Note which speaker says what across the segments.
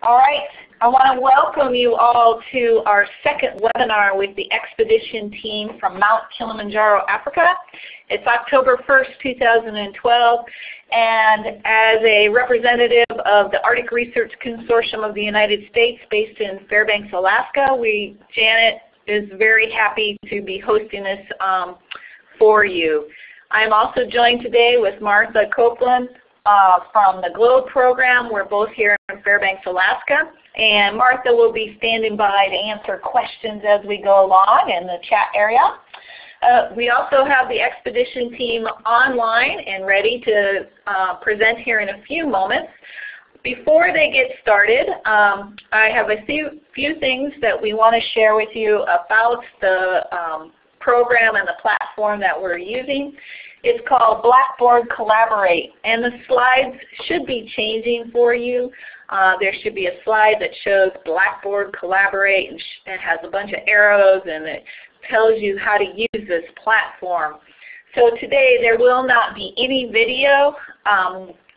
Speaker 1: All right, I want to welcome you all to our second webinar with the expedition team from Mt Kilimanjaro, Africa. It's October 1st, 2012, and as a representative of the Arctic Research Consortium of the United States based in Fairbanks, Alaska, Janet is very happy to be hosting this for you. I'm also joined today with Martha Copeland from the GLOBE program. We're both here in Fairbanks, Alaska. And Martha will be standing by to answer questions as we go along in the chat area. We also have the expedition team online and ready to present here in a few moments. Before they get started, I have a few things that we want to share with you about the program and the platform that we're using. It's called Blackboard Collaborate, and the slides should be changing for you. There should be a slide that shows Blackboard Collaborate, and it has a bunch of arrows, and it tells you how to use this platform. So today there will not be any video.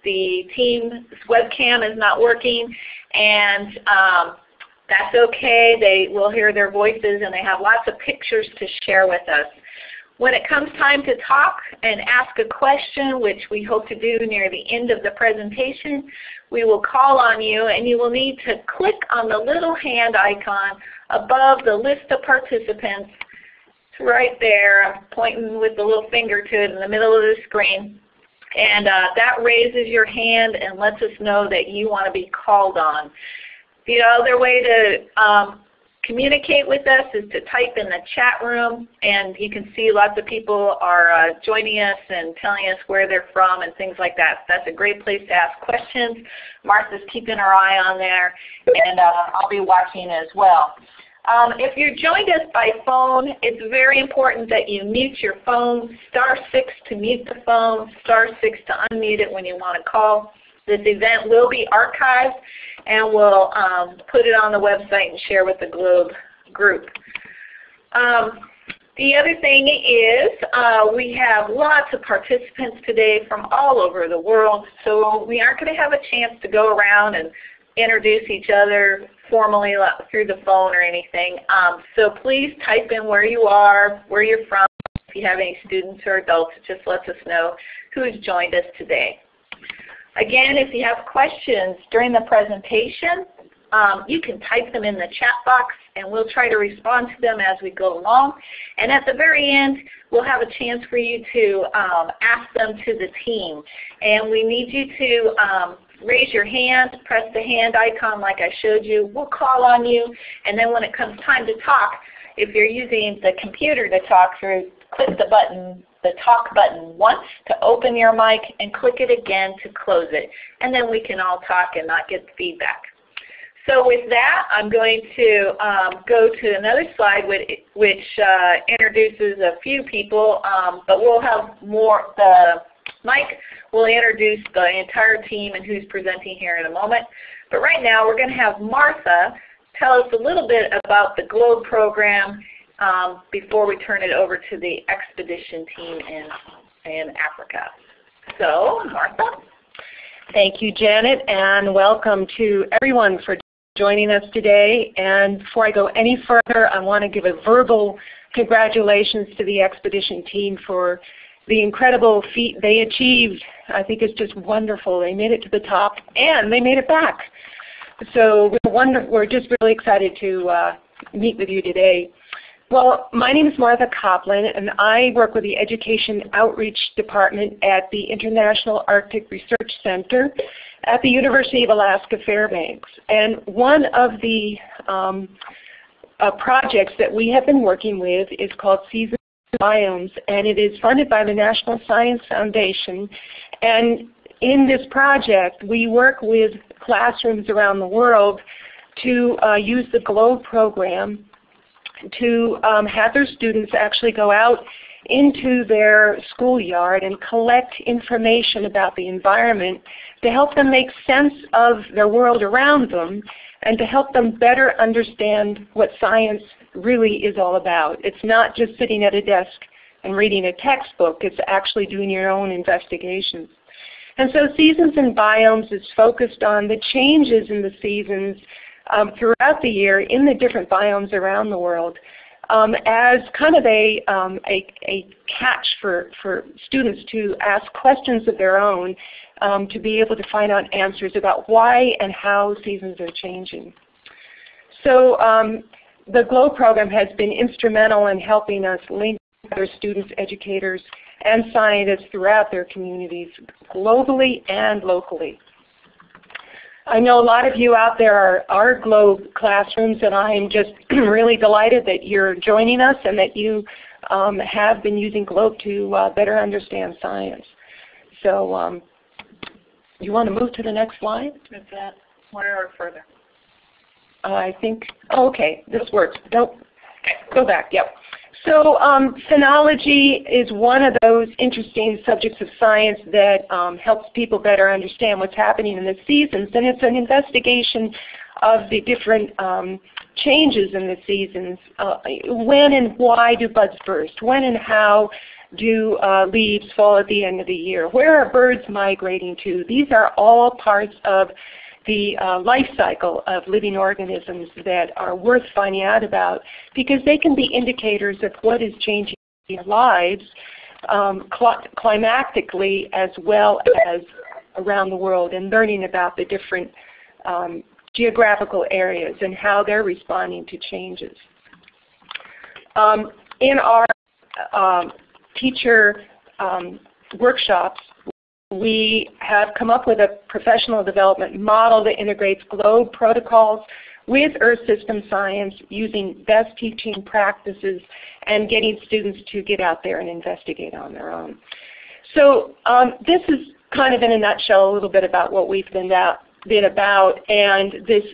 Speaker 1: The team's webcam is not working, and that's okay. They will hear their voices, and they have lots of pictures to share with us. When it comes time to talk and ask a question, which we hope to do near the end of the presentation, we will call on you, and you will need to click on the little hand icon above the list of participants. It's right there. I'm pointing with the little finger to it in the middle of the screen. And that raises your hand and lets us know that you want to be called on. The other way to communicate with us is to type in the chat room, and you can see lots of people are joining us and telling us where they're from and things like that. That's a great place to ask questions. Martha's keeping her eye on there, and I'll be watching as well. If you joined us by phone, it's very important that you mute your phone. *6 to mute the phone, *6 to unmute it when you want to call. This event will be archived, and we'll put it on the website and share with the GLOBE group. The other thing is we have lots of participants today from all over the world, so we aren't going to have a chance to go around and introduce each other formally through the phone or anything. So please type in where you are, where you're from. If you have any students or adults, it just lets us know who's joined us today. Again, if you have questions during the presentation, you can type them in the chat box, and we'll try to respond to them as we go along. And at the very end, we'll have a chance for you to ask them to the team. And we need you to raise your hand, press the hand icon like I showed you. We'll call on you, and then when it comes time to talk, if you're using the computer to talk through, click the button, the talk button once to open your mic, and click it again to close it. And then we can all talk and not get feedback. So with that, I'm going to go to another slide which introduces a few people, but we'll have more. Mike will introduce the entire team and who's presenting here in a moment. But right now, we're going to have Martha tell us a little bit about the GLOBE program before we turn it over to the expedition team in Africa. So, Martha.
Speaker 2: Thank you, Janet, and welcome to everyone for joining us today. And before I go any further, I want to give a verbal congratulations to the expedition team for the incredible feat they achieved. I think it's just wonderful. They made it to the top, and they made it back. So we're just really excited to meet with you today. Well, my name is Martha Copeland, and I work with the Education Outreach Department at the International Arctic Research Center at the University of Alaska Fairbanks. And one of the projects that we have been working with is called Seasons Biomes, and it is funded by the National Science Foundation. And in this project, we work with classrooms around the world to use the GLOBE program to have their students actually go out into their schoolyard and collect information about the environment to help them make sense of their world around them and to help them better understand what science really is all about. It's not just sitting at a desk and reading a textbook. It's actually doing your own investigations. And so Seasons and Biomes is focused on the changes in the seasons throughout the year in the different biomes around the world, as kind of a catch for students to ask questions of their own, to be able to find out answers about why and how seasons are changing. So the GLOW program has been instrumental in helping us link other students, educators, and scientists throughout their communities, globally and locally. I know a lot of you out there are GLOW classrooms, and I am just really delighted that you're joining us and that you have been using GLOW to better understand science. So you want to move to the next slide?
Speaker 1: Is that or further?
Speaker 2: I think, oh, okay, this works. Nope, go back, yep. So phenology is one of those interesting subjects of science that helps people better understand what's happening in the seasons, and it's an investigation of the different changes in the seasons. When and why do buds burst? When and how do leaves fall at the end of the year? Where are birds migrating to? These are all parts of the life cycle of living organisms that are worth finding out about, because they can be indicators of what is changing in their lives climatically as well as around the world, and learning about the different geographical areas and how they're responding to changes. In our teacher workshops, we have come up with a professional development model that integrates GLOW protocols with Earth system science, using best teaching practices and getting students to get out there and investigate on their own. So this is kind of in a nutshell a little bit about what we've been about, and this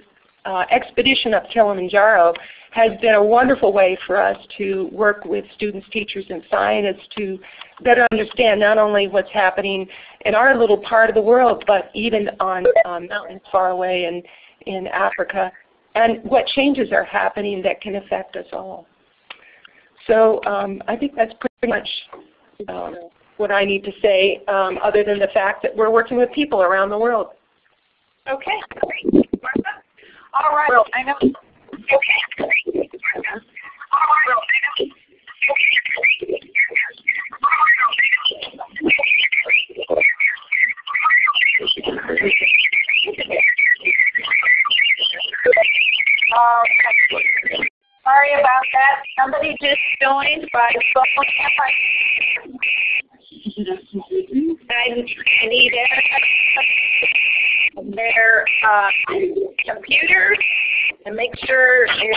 Speaker 2: expedition up Kilimanjaro has been a wonderful way for us to work with students, teachers, and scientists to better understand not only what's happening in our little part of the world, but even on mountains far away in Africa, and what changes are happening that can affect us all. So I think that's pretty much what I need to say, other than the fact that we're working with people around the world.
Speaker 1: Okay, great. All right, well, I know. Okay. Sorry about that. Somebody just joined by phone. I need their computers and make sure their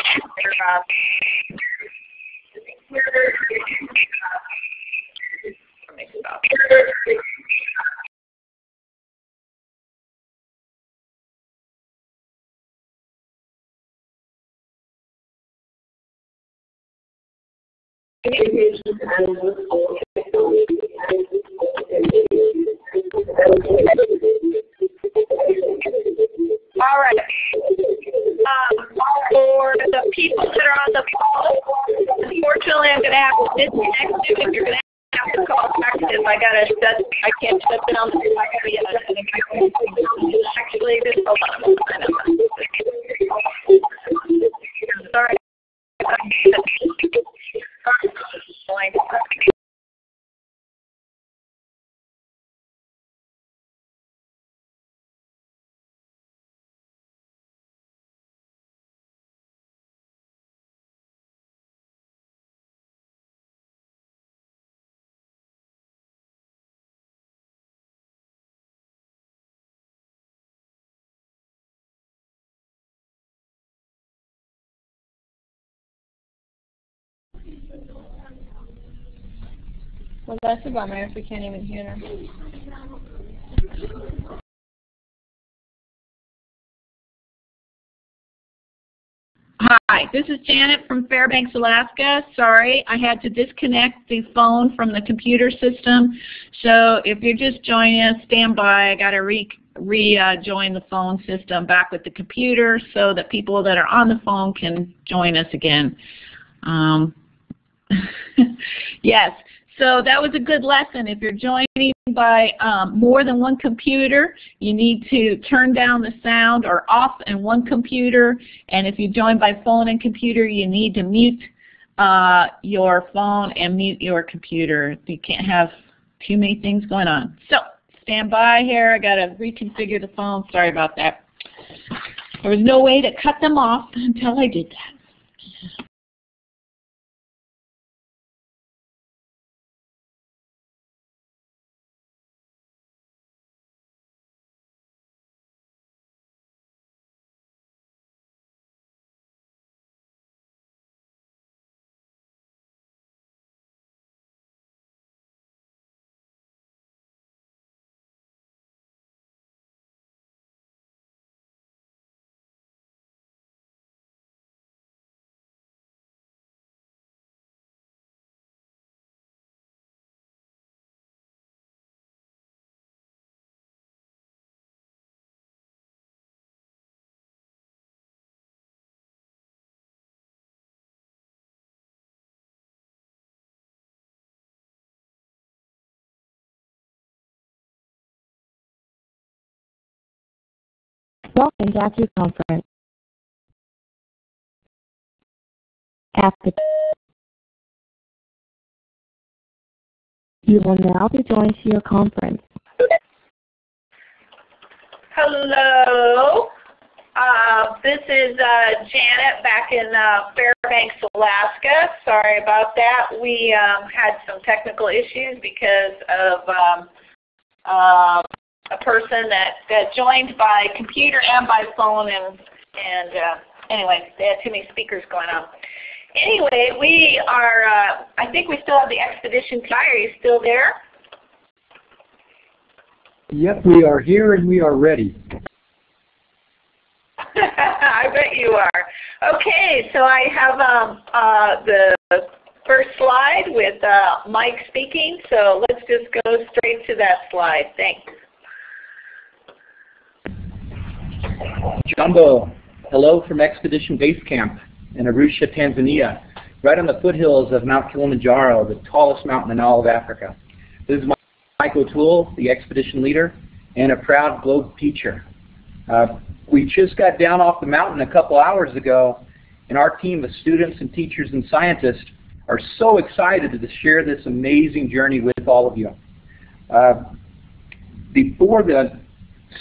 Speaker 1: all right. For the people that are on the phone, unfortunately, I'm going to have to disconnect you, and you're going to have to call back because I can't shut down the computer yet. Actually, this hold on. Sorry. Well, that's a bummer if we can't even hear her. Hi, this is Janet from Fairbanks, Alaska. Sorry, I had to disconnect the phone from the computer system. So if you're just joining us, stand by. I got to rejoin the phone system back with the computer so that people that are on the phone can join us again. Yes. So that was a good lesson. If you're joining by more than one computer, you need to turn down the sound or off in one computer. And if you join by phone and computer, you need to mute your phone and mute your computer. You can't have too many things going on. So stand by here. I got to reconfigure the phone. Sorry about that. There was no way to cut them off until I did that.
Speaker 3: Welcome to Active Conference. You will now be joined to your conference.
Speaker 1: Hello. This is Janet back in Fairbanks, Alaska. Sorry about that. We had some technical issues because of a person that joined by computer and by phone, and anyway, they had too many speakers going on. Anyway, we are, I think we still have the expedition team. Are you still there?
Speaker 4: Yep, we are here and we are ready.
Speaker 1: I bet you are. Okay, so I have the first slide with Mike speaking, so let's just go straight to that slide. Thanks.
Speaker 4: Jumbo, hello from Expedition Base Camp in Arusha, Tanzania, right on the foothills of Mt Kilimanjaro, the tallest mountain in all of Africa. This is Mike O'Toole, the expedition leader, and a proud globe teacher. We just got down off the mountain a couple hours ago, and our team of students and teachers and scientists are so excited to share this amazing journey with all of you. Before the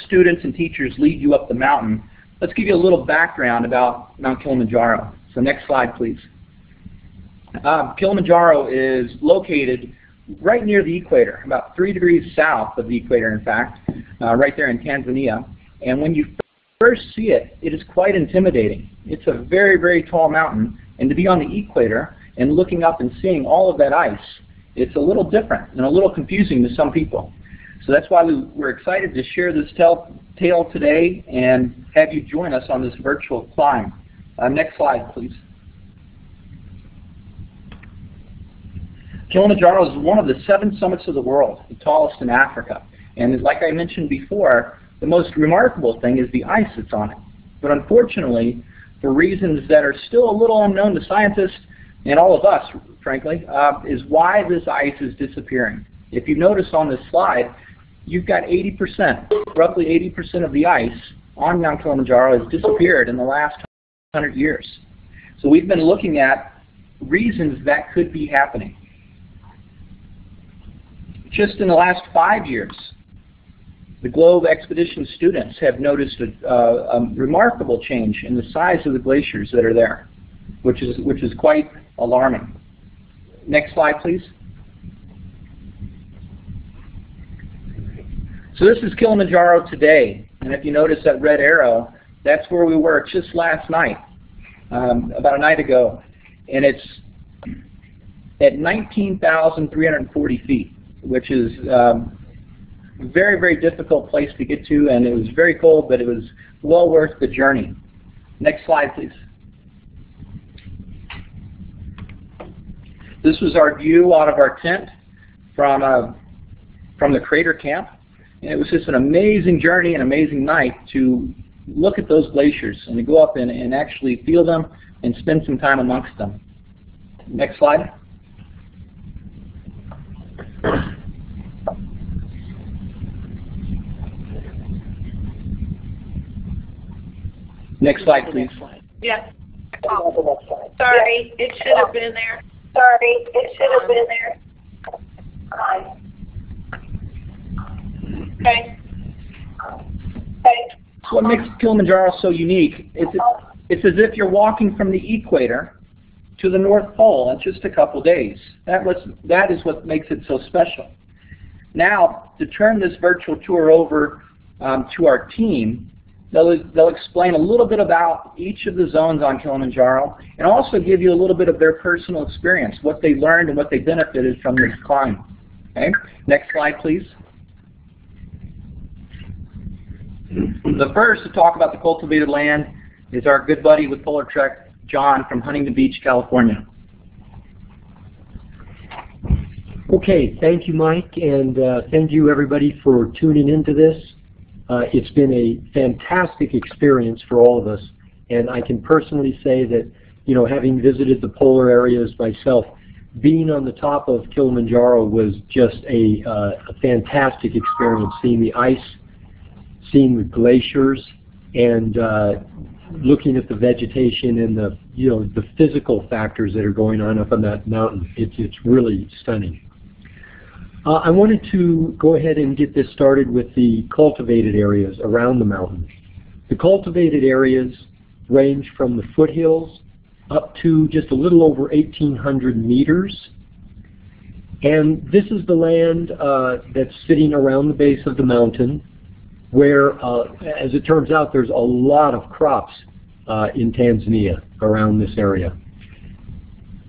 Speaker 4: students and teachers lead you up the mountain, let's give you a little background about Mount Kilimanjaro. So next slide, please. Kilimanjaro is located right near the equator, about 3 degrees south of the equator, in fact, right there in Tanzania. And when you first see it, it is quite intimidating. It's a very, very tall mountain, and to be on the equator and looking up and seeing all of that ice, it's a little different and a little confusing to some people. So that's why we're excited to share this tale today and have you join us on this virtual climb. Next slide, please. Kilimanjaro is one of the 7 summits of the world, the tallest in Africa. And like I mentioned before, the most remarkable thing is the ice that's on it. But unfortunately, for reasons that are still a little unknown to scientists and all of us, frankly, is why this ice is disappearing. If you notice on this slide, you've got 80%, roughly 80% of the ice on Mount Kilimanjaro has disappeared in the last 100 years. So we've been looking at reasons that could be happening. Just in the last 5 years, the Globe Expedition students have noticed a remarkable change in the size of the glaciers that are there, which is quite alarming. Next slide, please. So this is Kilimanjaro today, and if you notice that red arrow, that's where we were just last night, about a night ago, and it's at 19,340 feet, which is a very, very difficult place to get to, and it was very cold, but it was well worth the journey. Next slide, please. This was our view out of our tent from the crater camp. And it was just an amazing journey, an amazing night to look at those glaciers and to go up and actually feel them and spend some time amongst them. Next slide. Next slide, please.
Speaker 1: Yeah. Oh, sorry, it should have been there. Sorry, it should have been there. Okay.
Speaker 4: So what makes Kilimanjaro so unique is it's as if you're walking from the equator to the North Pole in just a couple days. That is what makes it so special. Now, to turn this virtual tour over to our team, they'll explain a little bit about each of the zones on Kilimanjaro and also give you a little bit of their personal experience, what they learned and what they benefited from this climb. Okay? Next slide, please. The first to talk about the cultivated land is our good buddy with PolarTREC, John from Huntington Beach, California.
Speaker 5: Okay, thank you, Mike, and thank you everybody for tuning into this. It's been a fantastic experience for all of us, and I can personally say that, you know, having visited the polar areas myself, being on the top of Kilimanjaro was just a fantastic experience, seeing the ice, seeing the glaciers, and looking at the vegetation and the, you know, the physical factors that are going on up on that mountain. It's really stunning. I wanted to go ahead and get this started with the cultivated areas around the mountain. The cultivated areas range from the foothills up to just a little over 1,800 meters. And this is the land that's sitting around the base of the mountain, where, as it turns out, there's a lot of crops in Tanzania around this area.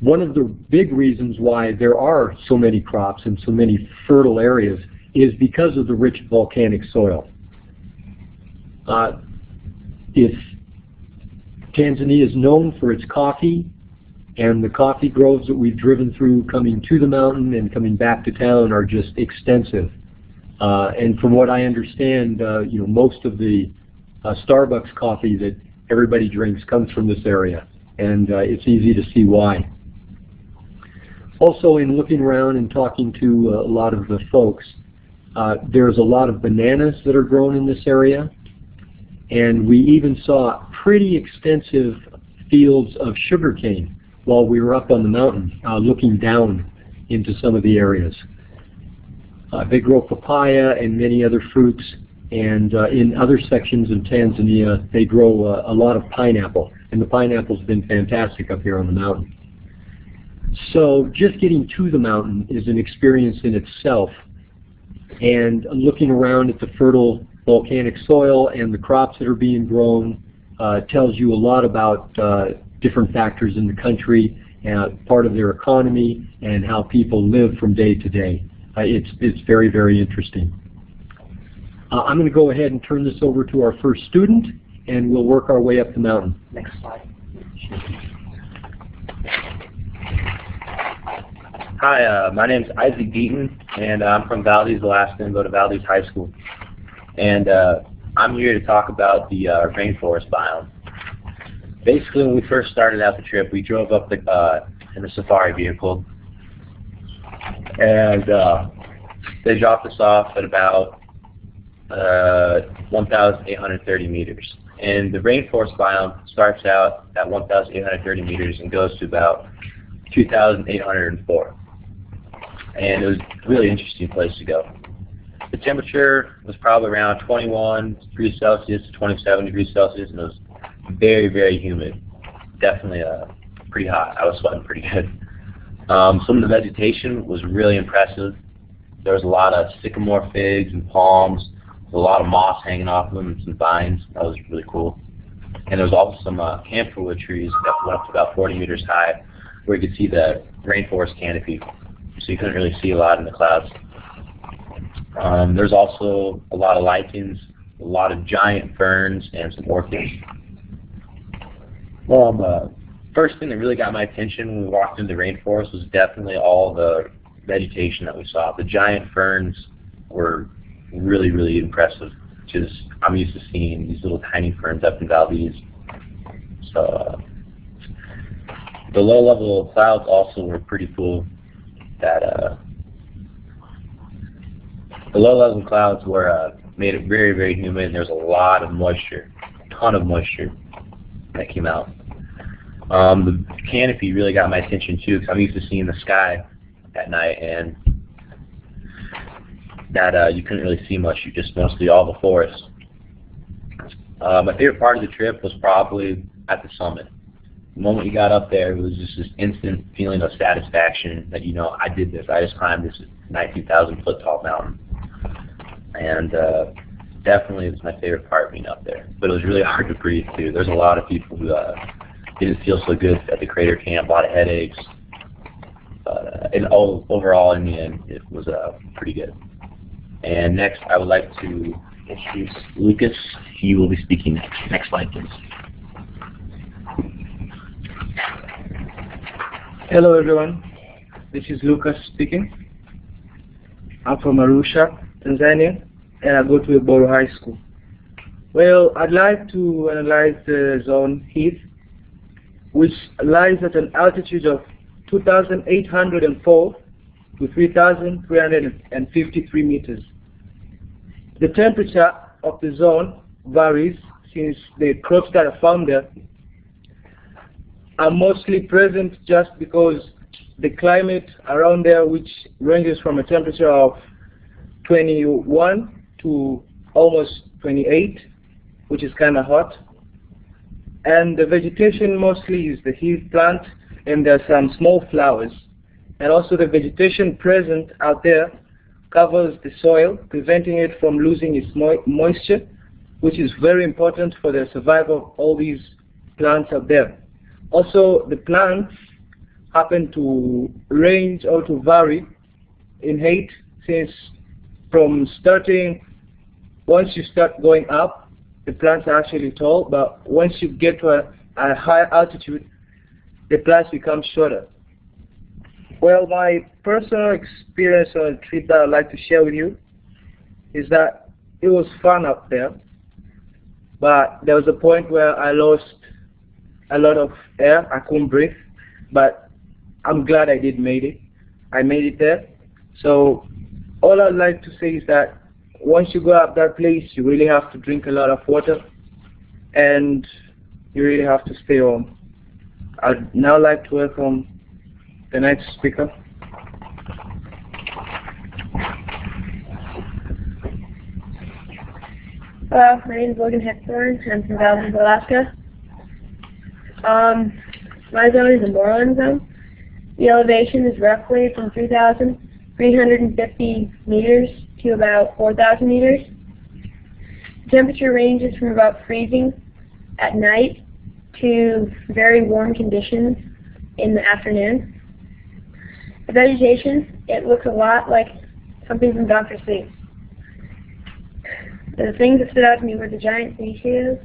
Speaker 5: One of the big reasons why there are so many crops and so many fertile areas is because of the rich volcanic soil. If Tanzania is known for its coffee, and the coffee groves that we've driven through coming to the mountain and coming back to town are just extensive. And from what I understand, you know, most of the Starbucks coffee that everybody drinks comes from this area, and it's easy to see why. Also, in looking around and talking to a lot of the folks, there's a lot of bananas that are grown in this area, and we even saw pretty extensive fields of sugarcane while we were up on the mountain, looking down into some of the areas. They grow papaya and many other fruits, and in other sections of Tanzania they grow a lot of pineapple, and the pineapple's been fantastic up here on the mountain. So just getting to the mountain is an experience in itself, and looking around at the fertile volcanic soil and the crops that are being grown tells you a lot about different factors in the country, part of their economy, and how people live from day to day. It's very, very interesting. I'm going to go ahead and turn this over to our first student, and we'll work our way up the mountain. Next slide.
Speaker 6: Hi, my name is Isaac Deaton, and I'm from Valdez, Alaska, and go to Valdez High School. And I'm here to talk about the rainforest biome. Basically, when we first started out the trip, we drove up in a safari vehicle, and they dropped us off at about 1,830 meters. And the rainforest biome starts out at 1,830 meters and goes to about 2,804. And it was a really interesting place to go. The temperature was probably around 21 degrees Celsius to 27 degrees Celsius, and it was very, very humid. Definitely pretty hot. I was sweating pretty good. Some of the vegetation was really impressive. There was a lot of sycamore figs and palms, a lot of moss hanging off of them, and some vines. That was really cool. And there was also some camphor trees that went up to about 40 meters high, where you could see the rainforest canopy, so you couldn't really see a lot in the clouds. There's also a lot of lichens, a lot of giant ferns, and some orchids. First thing that really got my attention when we walked into the rainforest was definitely all the vegetation that we saw. The giant ferns were really, really impressive. Just, I'm used to seeing these little tiny ferns up in Valdez. So the low level clouds also were pretty cool. The low level clouds were made it very, very humid, and there's a lot of moisture, a ton of moisture. that came out. The canopy really got my attention too, because I'm used to seeing the sky at night, and that you couldn't really see much. You just mostly all the forest. My favorite part of the trip was probably at the summit. The moment you got up there, it was just this instant feeling of satisfaction that, you know, I did this. I just climbed this 19,000 foot tall mountain. And definitely it was my favorite part being up there. But it was really hard to breathe too. There's a lot of people who didn't feel so good at the crater camp, a lot of headaches. But overall, in the end, it was pretty good. And next, I would like to introduce Lucas. He will be speaking next. Next slide, please.
Speaker 7: Hello everyone, this is Lucas speaking. I'm from Arusha, Tanzania, and I go to Boro High School. Well, I'd like to analyze the zone Heath, which lies at an altitude of 2,804 to 3,353 meters. The temperature of the zone varies since the crops that are found there are mostly present just because the climate around there, which ranges from a temperature of 21 to almost 28, which is kind of hot. And the vegetation mostly is the heath plant, and there are some small flowers. And also the vegetation present out there covers the soil, preventing it from losing its moisture, which is very important for the survival of all these plants out there. Also, the plants happen to range or to vary in height, since from once you start going up, the plants are actually tall, but once you get to a higher altitude, the plants become shorter. Well, my personal experience on a trip that I'd like to share with you is that it was fun up there, but there was a point where I lost a lot of air. I couldn't breathe, but I'm glad I did made it. I made it there. So all I'd like to say is that once you go up that place, you really have to drink a lot of water, and you really have to stay warm. I'd now like to welcome the next speaker.
Speaker 8: Hello, my name is Logan. I'm from Biomes, Alaska. My zone is a moorland zone. The elevation is roughly from 3,350 meters to about 4,000 meters. The temperature ranges from about freezing at night to very warm conditions in the afternoon. The vegetation, it looks a lot like something from Dr. Sleep. The things that stood out to me were the giant seashells,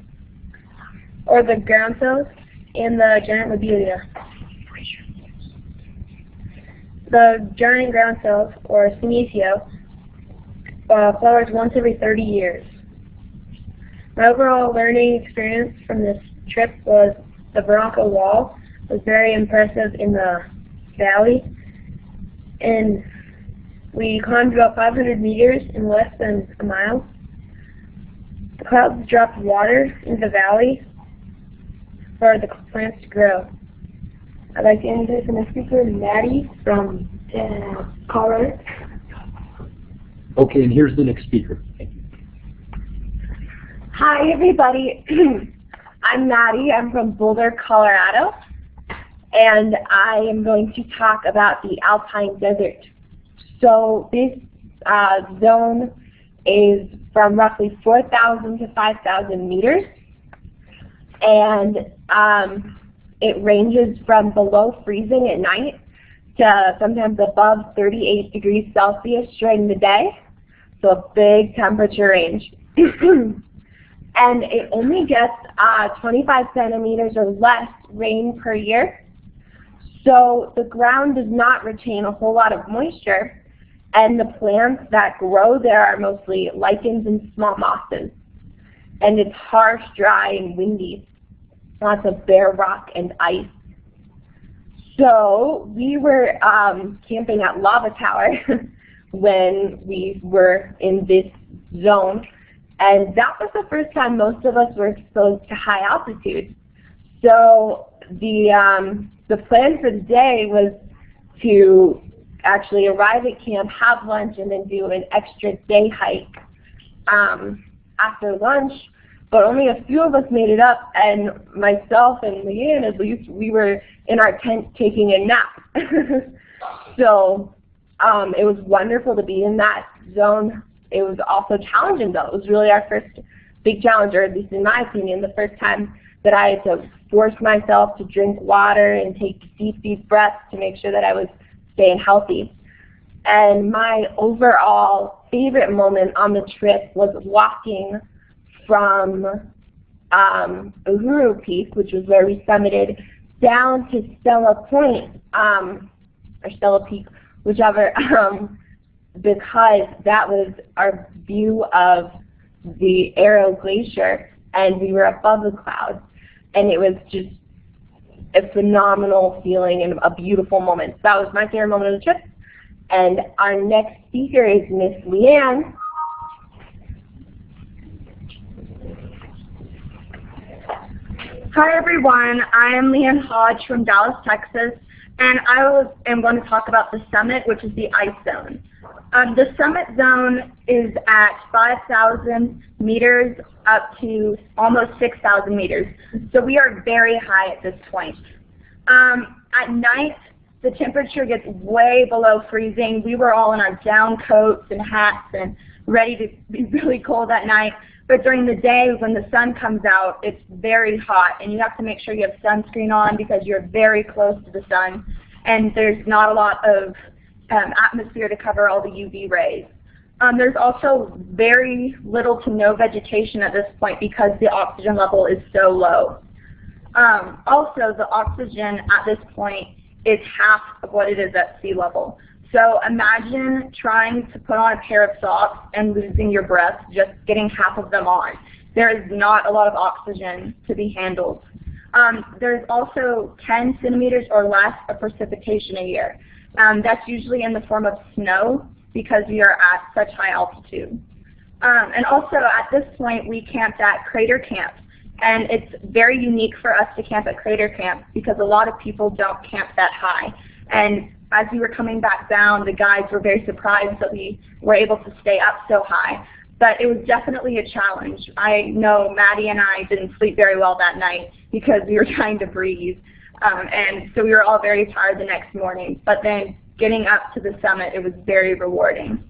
Speaker 8: or the ground cells, and the giant lobelia. The giant ground cells, or senecio, flowers once every 30 years. My overall learning experience from this trip was the Bronco Wall was very impressive in the valley, and we climbed about 500 meters in less than a mile. The clouds dropped water into the valley for the plants to grow. I'd like to introduce the next speaker, Maddie from Colorado.
Speaker 5: Okay, and here's the next speaker.
Speaker 9: Hi, everybody. I'm Maddie. I'm from Boulder, Colorado, and I am going to talk about the Alpine Desert. So this zone is from roughly 4,000 to 5,000 meters, and it ranges from below freezing at night to sometimes above 38 degrees Celsius during the day, so a big temperature range. And it only gets 25 centimeters or less rain per year, so the ground does not retain a whole lot of moisture, and the plants that grow there are mostly lichens and small mosses. And it's harsh, dry, and windy. Lots of bare rock and ice. So we were camping at Lava Tower when we were in this zone, and that was the first time most of us were exposed to high altitude. So the plan for the day was to actually arrive at camp, have lunch, and then do an extra day hike after lunch. But only a few of us made it up, and myself and Leanne, at least, we were in our tent taking a nap. So it was wonderful to be in that zone. It was also challenging, though. It was really our first big challenge, or at least in my opinion, the first time that I had to force myself to drink water and take deep breaths to make sure that I was staying healthy. And my overall favorite moment on the trip was walking from Uhuru Peak, which was where we summited, down to Stella Point, or Stella Peak, whichever, because that was our view of the Arrow Glacier, and we were above the clouds. And it was just a phenomenal feeling and a beautiful moment. That was my favorite moment of the trip. And our next speaker is Miss Leanne.
Speaker 10: Hi everyone, I am Leanne Hodge from Dallas, Texas, and I am going to talk about the summit, which is the ice zone. The summit zone is at 5,000 meters up to almost 6,000 meters, so we are very high at this point. At night, the temperature gets way below freezing. We were all in our down coats and hats and ready to be really cold at night. But during the day, when the sun comes out, it's very hot, and you have to make sure you have sunscreen on because you're very close to the sun, and there's not a lot of atmosphere to cover all the UV rays. There's also very little to no vegetation at this point because the oxygen level is so low. Also, the oxygen at this point is half of what it is at sea level. So imagine trying to put on a pair of socks and losing your breath, just getting half of them on. There is not a lot of oxygen to be handled. There's also 10 centimeters or less of precipitation a year. That's usually in the form of snow because we are at such high altitude. And also at this point we camped at Crater Camp. And it's very unique for us to camp at Crater Camp because a lot of people don't camp that high. And as we were coming back down, the guides were very surprised that we were able to stay up so high. But it was definitely a challenge. I know Maddie and I didn't sleep very well that night because we were trying to breathe. And so we were all very tired the next morning. But then getting up to the summit, it was very rewarding.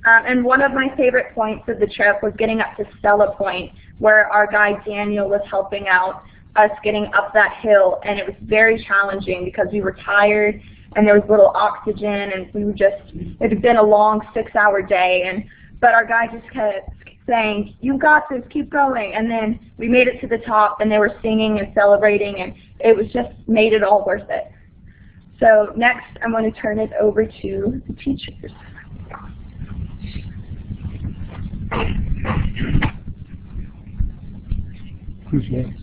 Speaker 10: And one of my favorite points of the trip was getting up to Stella Point, where our guide Daniel was helping out us getting up that hill. And it was very challenging because we were tired and there was little oxygen, and we were just, it had been a long 6-hour day. But our guide just kept saying, "You got this, keep going." And then we made it to the top, and they were singing and celebrating, and it was just made it all worth it. So next, I'm going to turn it over to the teachers.
Speaker 5: Who's next?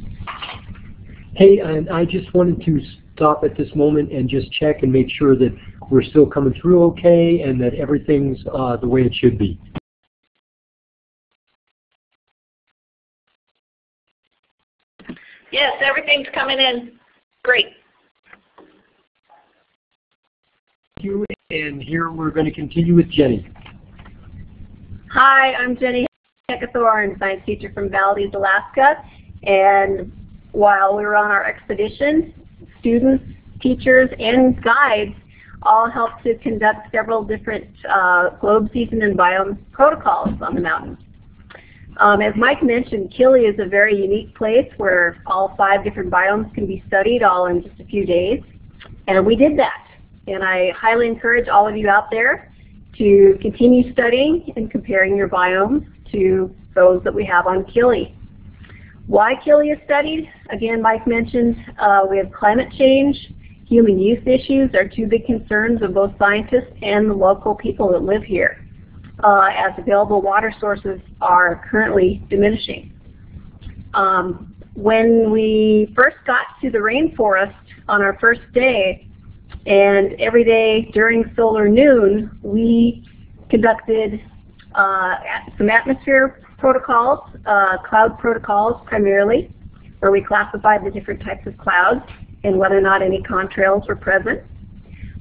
Speaker 5: Hey, and I just wanted to stop at this moment and just check and make sure that we're still coming through okay and that everything's the way it should be.
Speaker 1: Yes, everything's coming in great.
Speaker 5: Thank you, and here we're going to continue with Jenny.
Speaker 10: Hi, I'm Ginny, science teacher from Valdez, Alaska. And while we were on our expedition, students, teachers, and guides all helped to conduct several different globe season and biome protocols on the mountains. As Mike mentioned, Kili is a very unique place where all 5 different biomes can be studied all in just a few days. And we did that. And I highly encourage all of you out there to continue studying and comparing your biomes to those that we have on Kili. Why Kili is studied? Again, Mike mentioned we have climate change. Human use issues are 2 big concerns of both scientists and the local people that live here, as available water sources are currently diminishing. When we first got to the rainforest on our first day, and every day during solar noon, we conducted some atmosphere protocols, cloud protocols primarily,
Speaker 9: where we classified the different types of clouds and whether or not any contrails were present.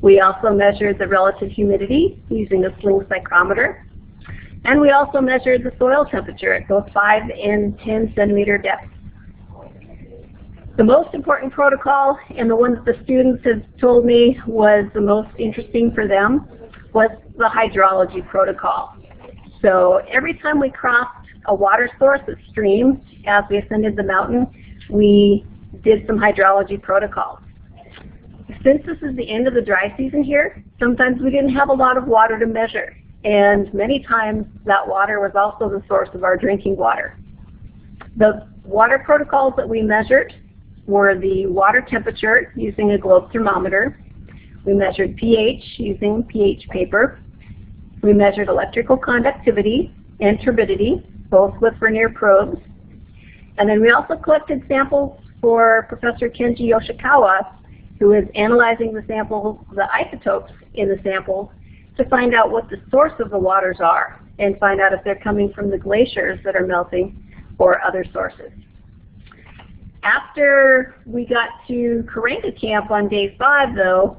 Speaker 9: We also measured the relative humidity using a sling psychrometer. And we also measured the soil temperature at both 5 and 10 centimeter depths. The most important protocol, and the one that the students have told me was the most interesting for them, was the hydrology protocol. So every time we crossed a water source, a stream, as we ascended the mountain, we did some hydrology protocols. Since this is the end of the dry season here, sometimes we didn't have a lot of water to measure. And many times that water was also the source of our drinking water. The water protocols that we measured were the water temperature using a globe thermometer. We measured pH using pH paper. We measured electrical conductivity and turbidity, both with Vernier probes. And then we also collected samples for Professor Kenji Yoshikawa, who is analyzing the samples, the isotopes in the samples, to find out what the source of the waters are and find out if they're coming from the glaciers that are melting or other sources. After we got to Karenga Camp on day 5, though,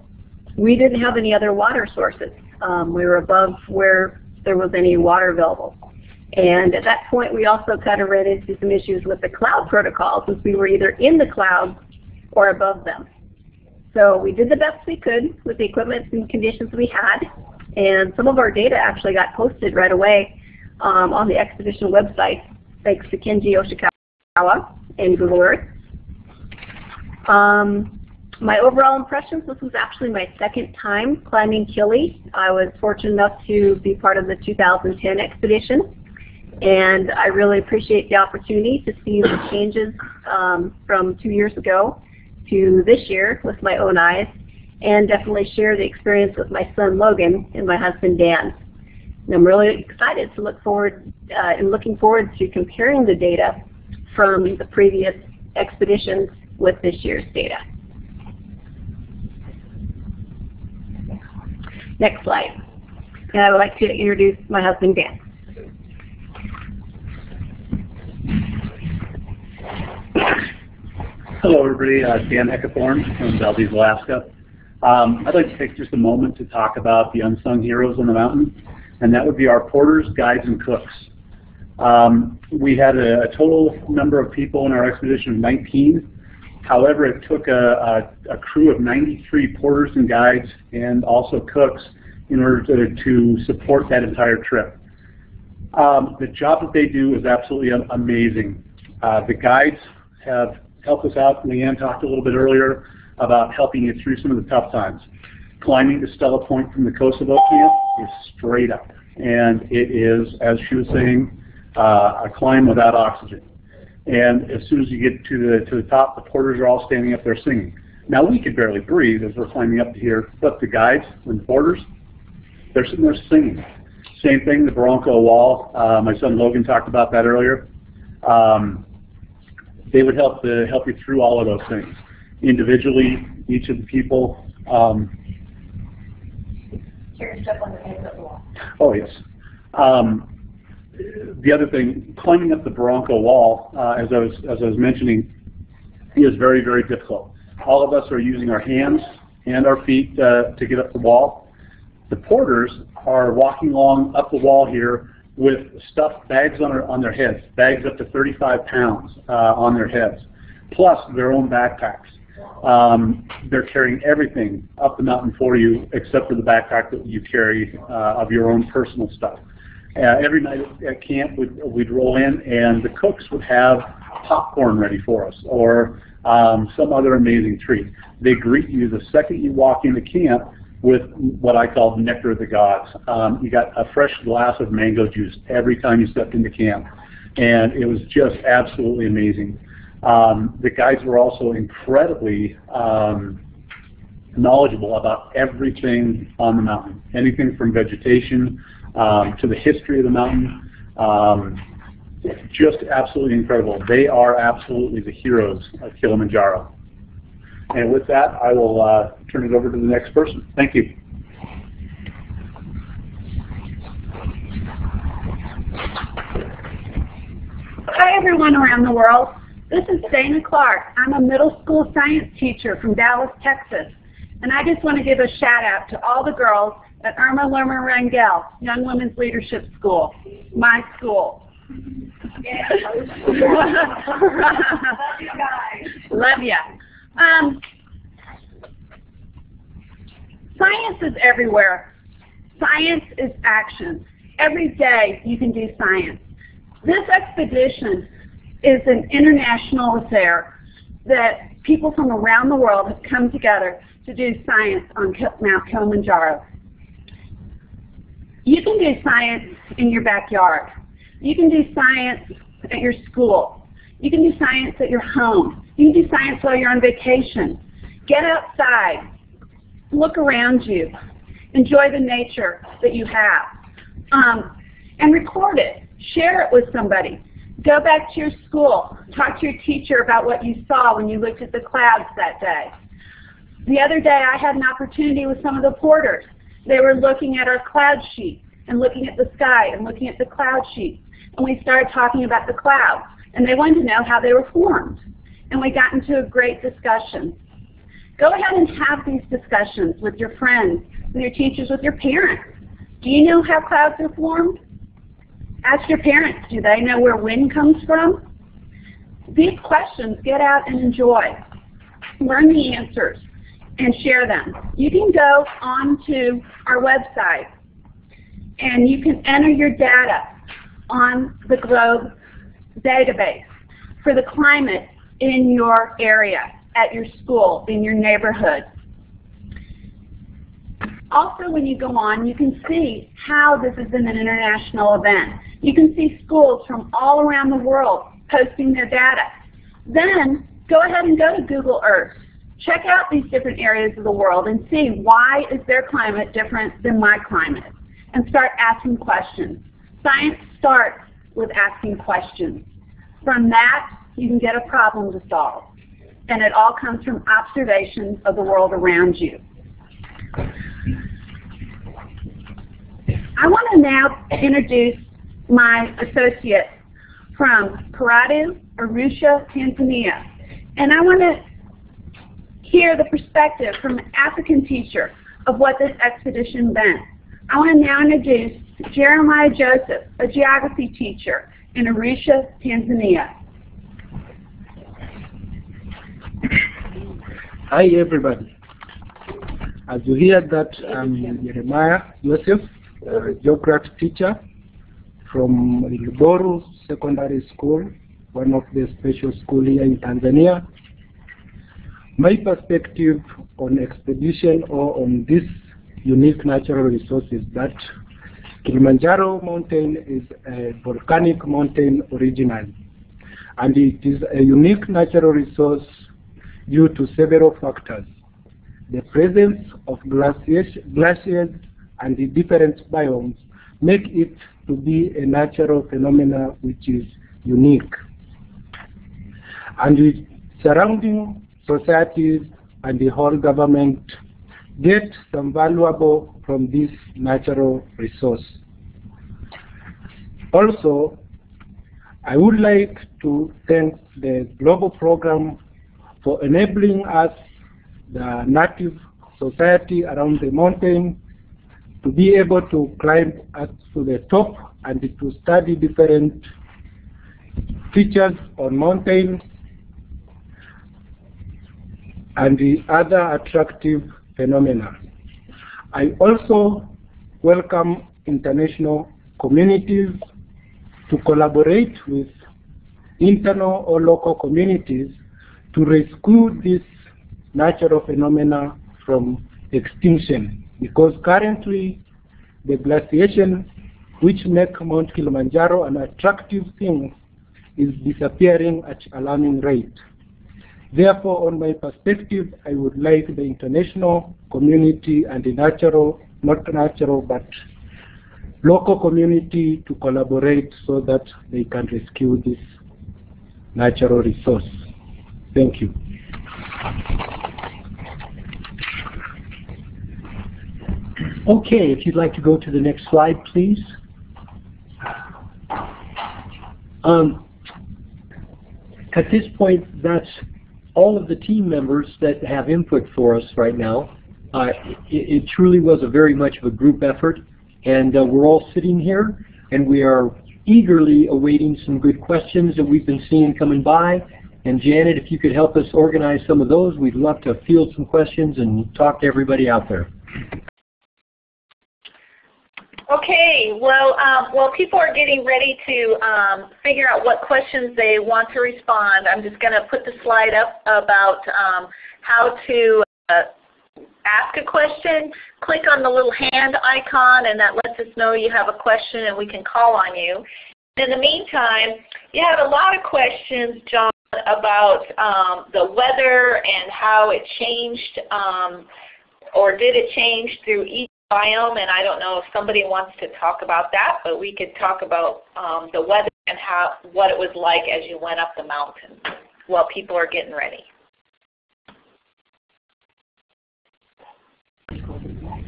Speaker 9: we didn't have any other water sources. We were above where there was any water available. And at that point, we also kind of ran into some issues with the cloud protocol, since we were either in the clouds or above them. So we did the best we could with the equipment and conditions we had. And some of our data actually got posted right away on the expedition website, thanks to Kenji Yoshikawa and Google Earth. My overall impressions, this was actually my second time climbing Kili. I was fortunate enough to be part of the 2010 expedition, and I really appreciate the opportunity to see the changes from 2 years ago to this year with my own eyes, and definitely share the experience with my son Logan and my husband Dan. And I'm really excited to look forward and looking forward to comparing the data from the previous expeditions with this year's data. Next slide. And I would like to introduce my husband Dan.
Speaker 11: Hello everybody, Dan Heckathorn from Valdez, Alaska. I'd like to take just a moment to talk about the unsung heroes on the mountain, and that would be our porters, guides, and cooks. We had a total number of people in our expedition of 19. However, it took a crew of 93 porters and guides and also cooks in order to support that entire trip. The job that they do is absolutely amazing. The guides have helped us out. Leanne talked a little bit earlier about helping you through some of the tough times. Climbing to Stella Point from the Kosovo camp is straight up, and it is, as she was saying, a climb without oxygen. And as soon as you get to the top, the porters are all standing up there singing. Now we could barely breathe as we're climbing up to here, but the guides and the porters, they're sitting there singing. Same thing, the Bronco Wall. My son Logan talked about that earlier. They would help you through all of those things. Individually, each of the people. Oh yes. The other thing, climbing up the Bronco Wall, as I was mentioning, is very, very difficult. All of us are using our hands and our feet to get up the wall. The porters are walking along up the wall here with stuffed bags on their heads, bags up to 35 pounds on their heads, plus their own backpacks. They're carrying everything up the mountain for you except for the backpack that you carry of your own personal stuff. Every night at camp we'd roll in and the cooks would have popcorn ready for us or some other amazing treat. They greet you the second you walk into camp with what I call the nectar of the gods. You got a fresh glass of mango juice every time you stepped into camp, and it was just absolutely amazing. The guides were also incredibly knowledgeable about everything on the mountain, anything from vegetation to the history of the mountain. Just absolutely incredible. They are absolutely the heroes of Kilimanjaro. And with that, I will turn it over to the next person. Thank you.
Speaker 10: Hi everyone around the world.
Speaker 12: This is Dana Clark. I'm a middle school science teacher from Dallas, Texas. And I just want to give a shout out to all the girls at Irma Lerner Rangel, Young Women's Leadership School, my school. Love ya. Science is everywhere. Science is action. Every day you can do science. This expedition is an international affair that people from around the world have come together to do science on Mount Kilimanjaro. You can do science in your backyard. You can do science at your school. You can do science at your home. You can do science while you're on vacation. Get outside. Look around you. Enjoy the nature that you have. And record it. Share it with somebody. Go back to your school. Talk to your teacher about what you saw when you looked at the clouds that day. The other day I had an opportunity with some of the porters. They were looking at our cloud sheet and looking at the sky and looking at the cloud sheet. And we started talking about the clouds. And they wanted to know how they were formed. And we got into a great discussion. Go ahead and have these discussions with your friends, with your teachers, with your parents. Do you know how clouds are formed? Ask your parents, do they know where wind comes from? These questions, get out and enjoy. Learn the answers and share them. You can go onto our website and you can enter your data on the Globe database for the climate in your area, at your school, in your neighborhood. Also, when you go on, you can see how this has been an international event. You can see schools from all around the world posting their data. Then, go ahead and go to Google Earth. Check out these different areas of the world and see why is their climate different than my climate. And start asking questions. Science starts with asking questions. From that, you can get a problem to solve. And it all comes from observation of the world around you. I want to now introduce my associate from Karatu, Arusha, Tanzania. And I want to hear the perspective from an African teacher of what this expedition meant. I want to now introduce Jeremiah Joseph, a geography teacher in Arusha, Tanzania.
Speaker 13: Hi everybody. As you hear that, I'm Jeremiah Joseph, a geography teacher from Luboru Secondary School, one of the special schools here in Tanzania. My perspective on expedition or on this unique natural resources that Kilimanjaro mountain is a volcanic mountain originally, and it is a unique natural resource due to several factors. The presence of glaciers and the different biomes make it to be a natural phenomenon which is unique. And the surrounding societies and the whole government get some valuable from this natural resource. Also, I would like to thank the global program for enabling us, the native society around the mountain, to be able to climb up to the top and to study different features on mountains and the other attractive phenomena. I also welcome international communities to collaborate with internal or local communities to rescue this natural phenomena from extinction, because currently the glaciation which make Mount Kilimanjaro an attractive thing is disappearing at alarming rate. Therefore, on my perspective, I would like the international community and the natural, not natural, but local community to collaborate so that they can rescue this natural resource. Thank you.
Speaker 5: Okay, if you'd like to go to the next slide, please. At this point, that's all of the team members that have input for us right now. It truly was a very much of a group effort, and we're all sitting here, and we are eagerly awaiting some good questions that we've been seeing coming by. And Janet, if you could help us organize some of those, we'd love to field some questions and talk to everybody out there.
Speaker 1: Okay, well, while people are getting ready to figure out what questions they want to respond, I'm just going to put the slide up about how to ask a question. Click on the little hand icon, and that lets us know you have a question and we can call on you. In the meantime, you have a lot of questions, John, about the weather and how it changed, or did it change through each biome, and I don't know if somebody wants to talk about that, but we could talk about the weather and what it was like as you went up the mountain while people are getting ready.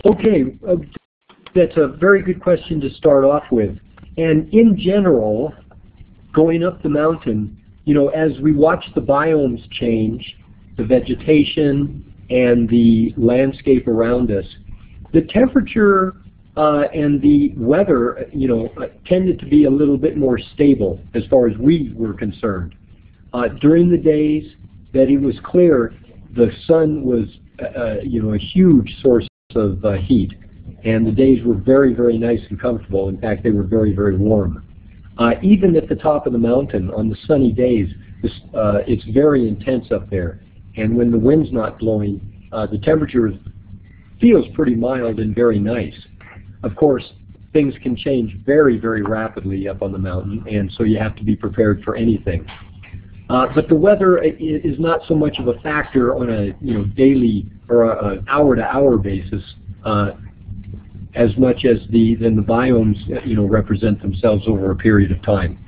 Speaker 5: Okay, that's a very good question to start off with. And in general, going up the mountain, you know, as we watch the biomes change, the vegetation and the landscape around us, the temperature and the weather, you know, tended to be a little bit more stable as far as we were concerned. During the days that it was clear, the sun was, you know, a huge source of heat, and the days were very, very nice and comfortable. In fact, they were very, very warm. Even at the top of the mountain on the sunny days, it's very intense up there, and when the wind's not blowing, the temperature feels pretty mild and very nice. Of course, things can change very, very rapidly up on the mountain, and so you have to be prepared for anything. But the weather is not so much of a factor on a daily or an hour-to-hour basis as much as the biomes represent themselves over a period of time.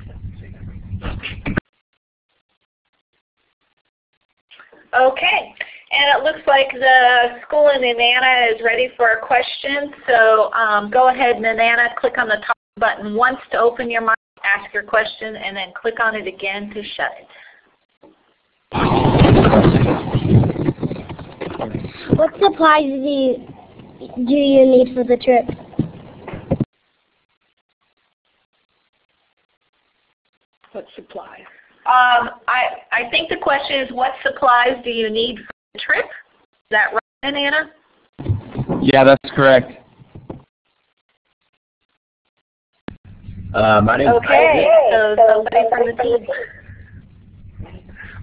Speaker 1: Okay, and it looks like the school in Nenana is ready for a question. So go ahead, Nenana, click on the top button once to open your mic, ask your question, and then click on it again to shut it.
Speaker 14: What supplies do you need for the trip?
Speaker 2: What supplies?
Speaker 1: I think the question is, what supplies do you need for the trip? Is that right, Anna?
Speaker 6: Yeah, that's correct. My name is Isaac.
Speaker 1: So somebody from the team.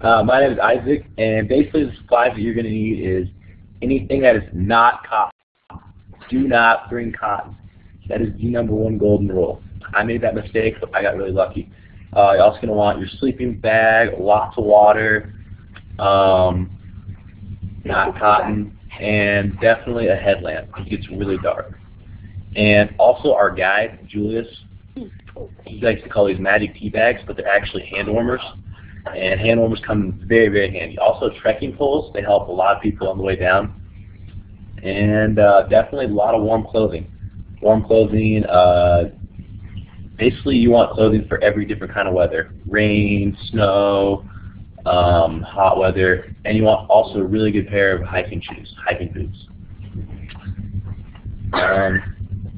Speaker 6: My name is Isaac, and basically the supplies that you're going to need is anything that is not cotton. Do not bring cotton. That is the #1 golden rule. I made that mistake, but I got really lucky. You're also going to want your sleeping bag, lots of water, not cotton, and definitely a headlamp. It gets really dark. And also our guide, Julius, he likes to call these Maddie tea bags, but they're actually hand warmers. And hand warmers come very, very handy. Also trekking poles, they help a lot of people on the way down. And definitely a lot of warm clothing. Warm clothing, basically you want clothing for every different kind of weather. Rain, snow, hot weather, and you want also a really good pair of hiking shoes, hiking boots.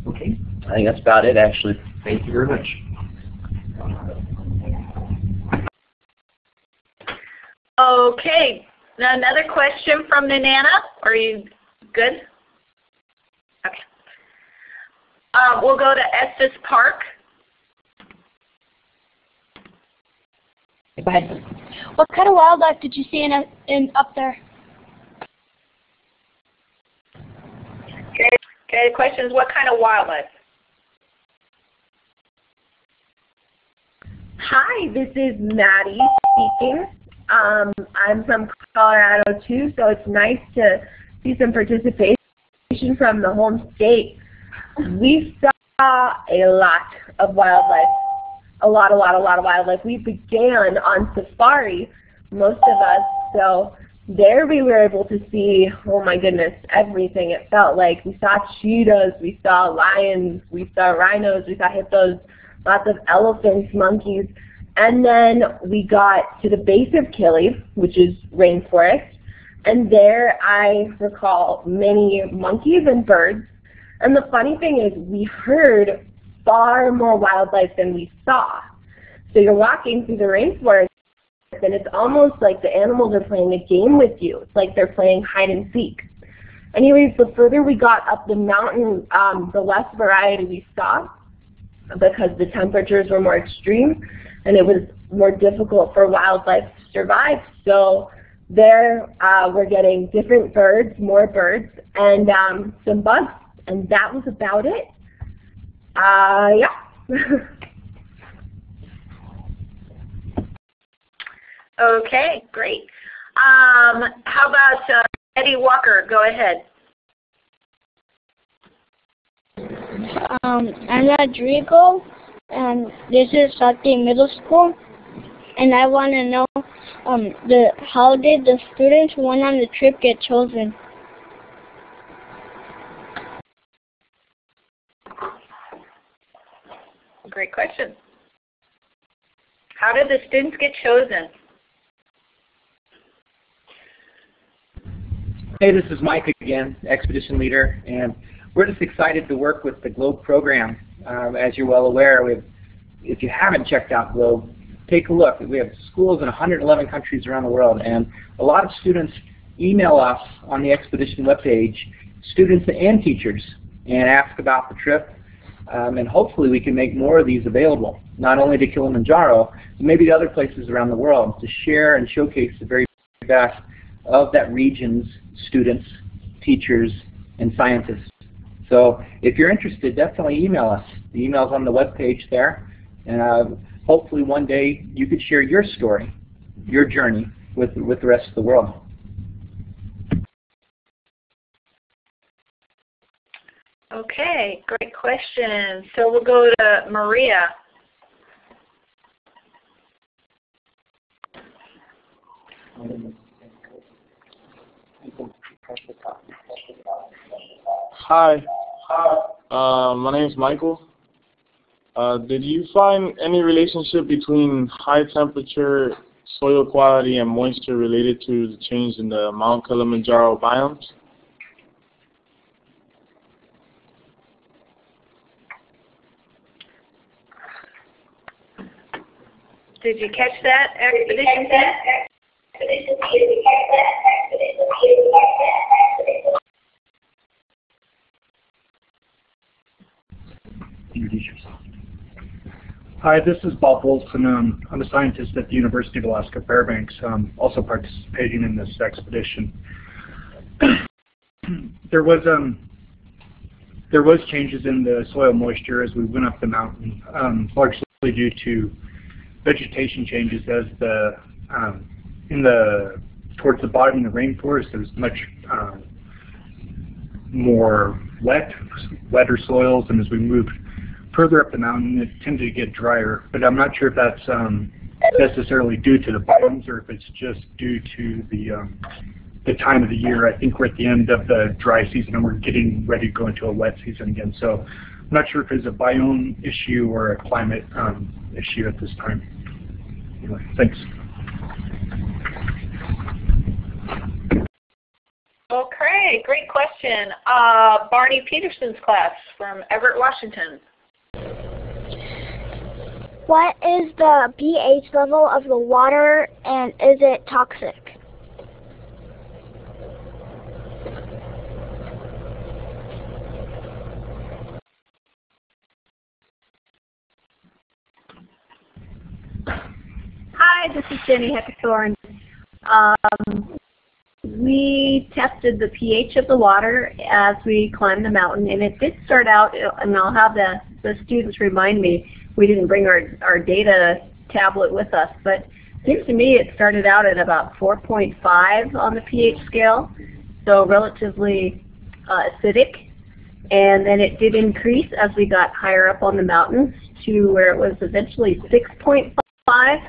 Speaker 5: Okay.
Speaker 6: I think that's about it actually. Thank you very much.
Speaker 1: Okay, now another question from Nenana. Are you good? Okay. We'll go to Estes Park.
Speaker 14: Go ahead. What kind of wildlife did you see in up there?
Speaker 1: Okay, the question is, what kind of wildlife?
Speaker 9: Hi, this is Maddie speaking. I'm from Colorado too, so it's nice to see some participation from the home state. We saw a lot of wildlife, a lot of wildlife. We began on safari, most of us, so there we were able to see, oh my goodness, everything. It felt like we saw cheetahs, we saw lions, we saw rhinos, we saw hippos, lots of elephants, monkeys, And then we got to the base of Kili, which is rainforest, and there I recall many monkeys and birds. And the funny thing is we heard far more wildlife than we saw. So you're walking through the rainforest and it's almost like the animals are playing a game with you. It's like they're playing hide and seek. Anyways, the further we got up the mountain, the less variety we saw because the temperatures were more extreme and it was more difficult for wildlife to survive. So there we're getting different birds, more birds, and some bugs. And that was about it. Yeah.
Speaker 1: Okay, great. How about Eddie Walker? Go ahead.
Speaker 14: I'm Rodrigo, and this is Sati Middle School, and I want to know how did the students who went on the trip get chosen?
Speaker 1: Great question. How did the students get chosen?
Speaker 4: Hey, this is Mike again, Expedition Leader, and we're just excited to work with the GLOBE program. As you're well aware, if you haven't checked out GLOBE, take a look. We have schools in 111 countries around the world, and a lot of students email us on the Expedition webpage, students and teachers, and ask about the trip. And hopefully we can make more of these available, not only to Kilimanjaro, but maybe to other places around the world, to share and showcase the very best of that region's students, teachers, and scientists. So if you're interested, definitely email us. The email's on the webpage there, and hopefully one day you could share your story, your journey with the rest of the world.
Speaker 1: Okay, great question. So we'll go to Maria.
Speaker 15: Hi, my name is Michael. Did you find any relationship between high temperature, soil quality, and moisture related to the change in the Mount Kilimanjaro biomes?
Speaker 1: Did you catch that, Expedition
Speaker 16: Introduce yourself. Hi, this is Bob Wolfson. I'm a scientist at the University of Alaska Fairbanks, also participating in this expedition. There was changes in the soil moisture as we went up the mountain, largely due to vegetation changes as towards the bottom of the rainforest there's much more wetter soils, and as we moved further up the mountain it tended to get drier. But I'm not sure if that's necessarily due to the biomes or if it's just due to the time of the year. I think we're at the end of the dry season and we're getting ready to go into a wet season again. So I'm not sure if it's a biome issue or a climate issue at this time. Anyway, thanks.
Speaker 1: Okay, great question. Barney Peterson's class from Everett, Washington.
Speaker 14: What is the pH level of the water, and is it toxic?
Speaker 12: Hi, this is Ginny Heckathorn. We tested the pH of the water as we climbed the mountain, and it did start out, and I'll have the students remind me, we didn't bring our data tablet with us, but it seems to me it started out at about 4.5 on the pH scale, so relatively acidic, and then it did increase as we got higher up on the mountains to where it was eventually 6.5.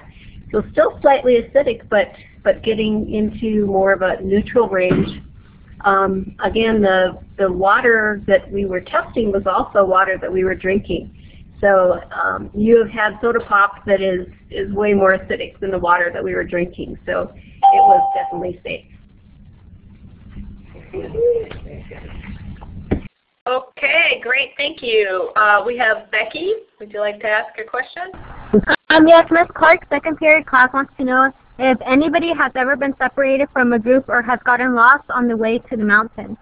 Speaker 12: So still slightly acidic, but getting into more of a neutral range. Again, the water that we were testing was also water that we were drinking.
Speaker 9: So you have had soda pop that is way more acidic than the water that we were drinking. So it was definitely safe.
Speaker 1: Okay, great, thank you. We have Becky. Would you like to ask your question?
Speaker 17: Yes, Ms. Clark's second period class wants to know if anybody has ever been separated from a group or has gotten lost on the way to the mountain.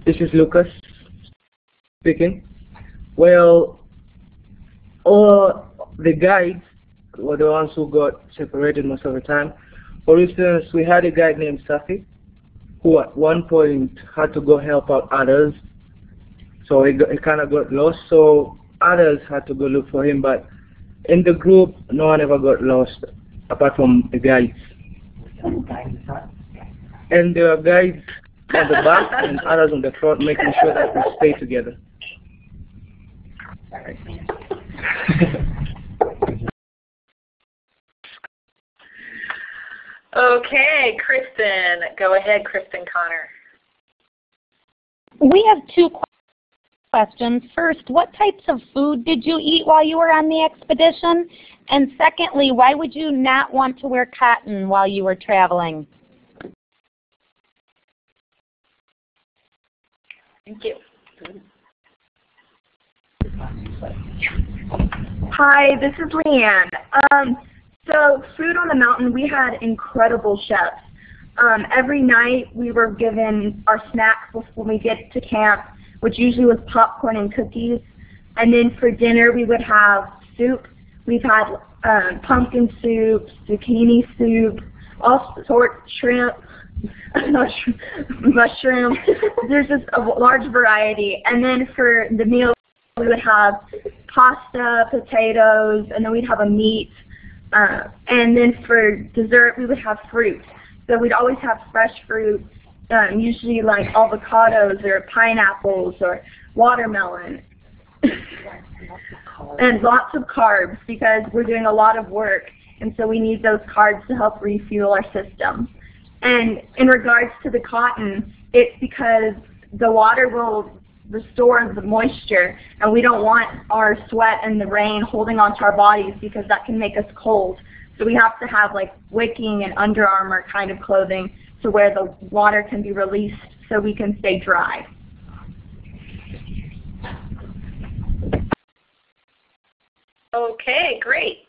Speaker 7: This is Lucas speaking. Well, all the guides were the ones who got separated most of the time. For instance, we had a guide named Safi, who at one point had to go help out others. So he kind of got lost, so others had to go look for him. But in the group, no one ever got lost, apart from the guides. And there are guides on the back and others on the front, making sure that we stay together.
Speaker 1: Okay, Kristen. Go ahead, Kristen Connor.
Speaker 18: We have two questions. First, what types of food did you eat while you were on the expedition? And secondly, why would you not want to wear cotton while you were traveling?
Speaker 1: Thank you.
Speaker 10: Hi, this is Leanne. So food on the mountain, we had incredible chefs. Every night we were given our snacks when we get to camp, which usually was popcorn and cookies. And then for dinner we would have soup. We've had pumpkin soup, zucchini soup, all sorts, shrimp, mushroom. There's just a large variety. And then for the meal we would have pasta, potatoes, and then we'd have a meat. And then for dessert we would have fruit. So we'd always have fresh fruit, usually like avocados or pineapples or watermelon. And lots of carbs because we're doing a lot of work, and so we need those carbs to help refuel our system. And in regards to the cotton, it's because the water will restore the moisture, and we don't want our sweat and the rain holding onto our bodies because that can make us cold. So we have to have like wicking and Under Armour kind of clothing to where the water can be released so we can stay dry.
Speaker 1: Okay, great.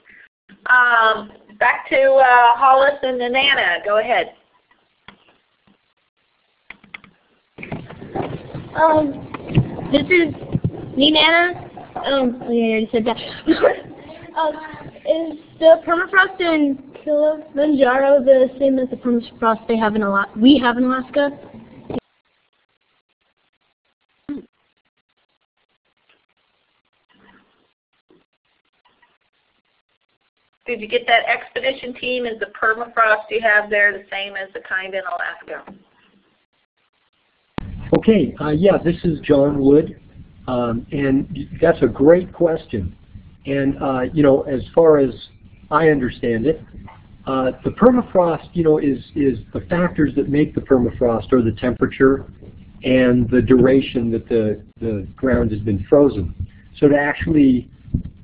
Speaker 1: Back to Hollis and Nana. Go ahead.
Speaker 14: This is Leanne. I already said that. Is the permafrost in Kilimanjaro the same as the permafrost we have in Alaska?
Speaker 1: Did you get that expedition team? Is the permafrost you have there the same as the kind in Alaska?
Speaker 5: Okay, yeah, this is John Wood, and that's a great question. And you know, as far as I understand it, the permafrost, you know, is the factors that make the permafrost are the temperature and the duration that the ground has been frozen. So to actually,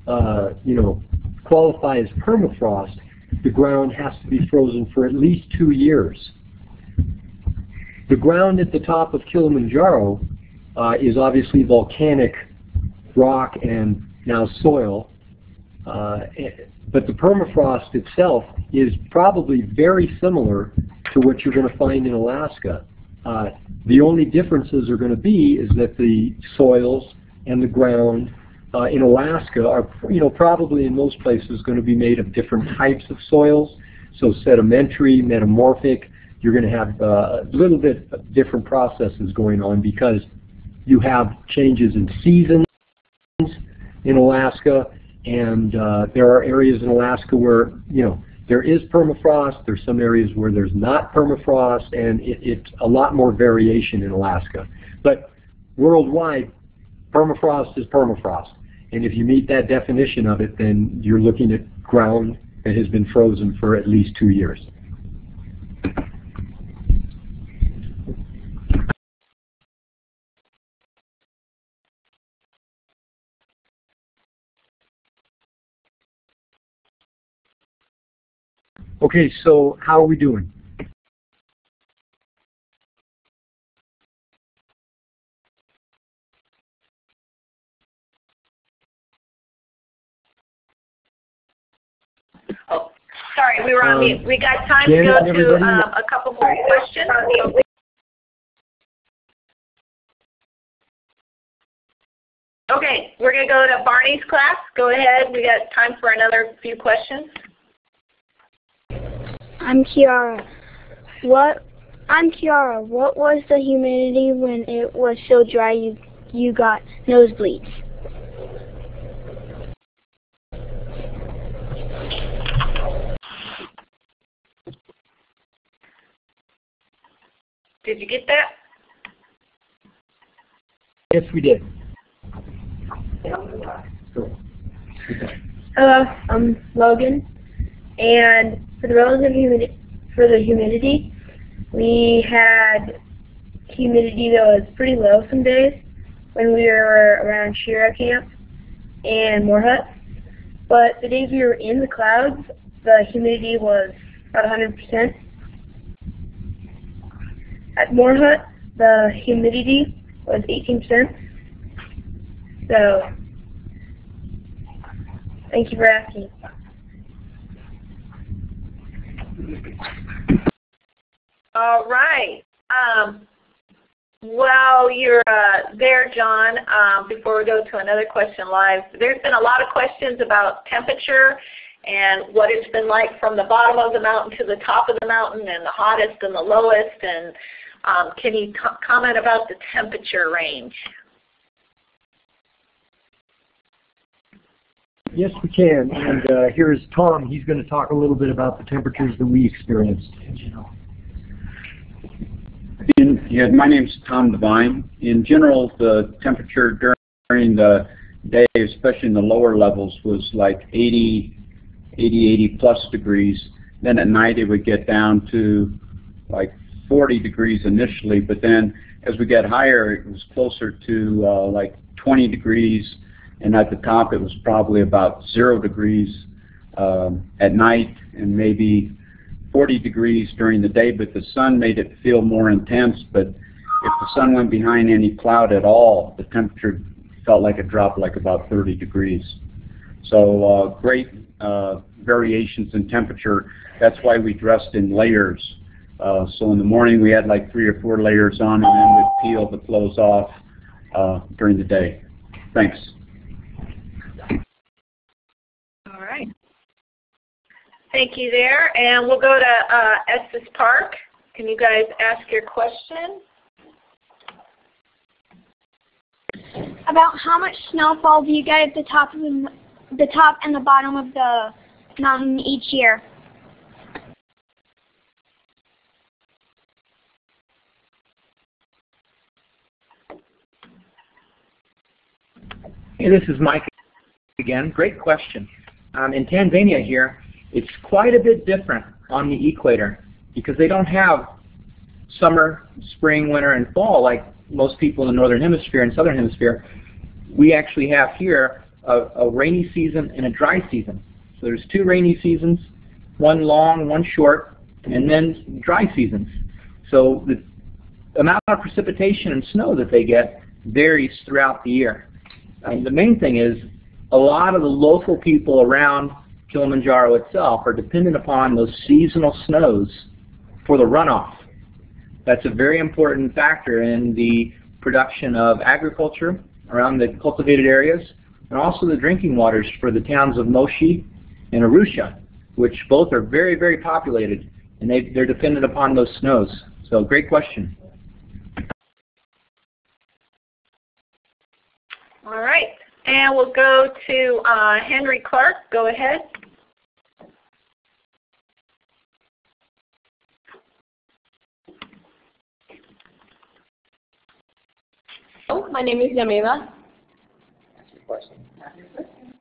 Speaker 5: you know, qualify as permafrost, the ground has to be frozen for at least 2 years. The ground at the top of Kilimanjaro is obviously volcanic rock and now soil, but the permafrost itself is probably very similar to what you're going to find in Alaska. The only differences are going to be is that the soils and the ground in Alaska are, you know, probably in most places going to be made of different types of soils. So sedimentary, metamorphic. You're going to have a little bit of different processes going on because you have changes in seasons in Alaska, and there are areas in Alaska where, you know, there is permafrost. There's some areas where there's not permafrost, and it's a lot more variation in Alaska. But worldwide, permafrost is permafrost. And if you meet that definition of it, then you're looking at ground that has been frozen for at least 2 years. Okay, so how are we doing?
Speaker 1: Oh, sorry, we were on mute. We got time
Speaker 5: Janet,
Speaker 1: to go to a couple more questions. Okay, we're going to go to Barney's class. Go ahead. We got time for another few questions.
Speaker 14: I'm Kiara. What was the humidity when it was so dry you got nosebleeds?
Speaker 1: Did you get that?
Speaker 5: Yes, we did.
Speaker 8: Hello, I'm Logan, and for the humidity, we had humidity that was pretty low some days when we were around Shira Camp and Moorhut. But the days we were in the clouds, the humidity was about 100%. At Moorhut, the humidity was 18%. So, thank you for asking.
Speaker 1: All right. While you're there, John, before we go to another question live, there's been a lot of questions about temperature and what it's been like from the bottom of the mountain to the top of the mountain and the hottest and the lowest. And can you comment about the temperature range?
Speaker 5: Yes, we can. And here is Tom. He's going to talk a little bit about the temperatures that we experienced.
Speaker 19: Yeah, my name's Tom Devine. In general, the temperature during the day, especially in the lower levels, was like 80 plus degrees. Then at night it would get down to like 40 degrees initially, but then as we get higher it was closer to like 20 degrees, and at the top it was probably about 0 degrees at night and maybe 40 degrees during the day, but the sun made it feel more intense. But if the sun went behind any cloud at all, the temperature felt like it dropped like about 30 degrees. So great variations in temperature. That's why we dressed in layers. So in the morning we had like 3 or 4 layers on, and then we'd peel the clothes off during the day. Thanks.
Speaker 1: All right. Thank you there. And we'll go to Estes Park. Can you guys ask your question?
Speaker 14: About how much snowfall do you get at the top and the bottom of the mountain each year?
Speaker 4: Hey, this is Mike again. Great question. In Tanzania here, it's quite a bit different on the equator because they don't have summer, spring, winter, and fall like most people in the northern hemisphere and southern hemisphere. We actually have here a rainy season and a dry season. So there's 2 rainy seasons, one long, one short, and then dry seasons. So the amount of precipitation and snow that they get varies throughout the year. The main thing is a lot of the local people around Kilimanjaro itself are dependent upon those seasonal snows for the runoff. That's a very important factor in the production of agriculture around the cultivated areas, and also the drinking waters for the towns of Moshi and Arusha, which both are very, very populated, and they're dependent upon those snows. So great question.
Speaker 1: All right. And we'll go to Henry Clark. Go ahead.
Speaker 20: Oh, my name is Yamila.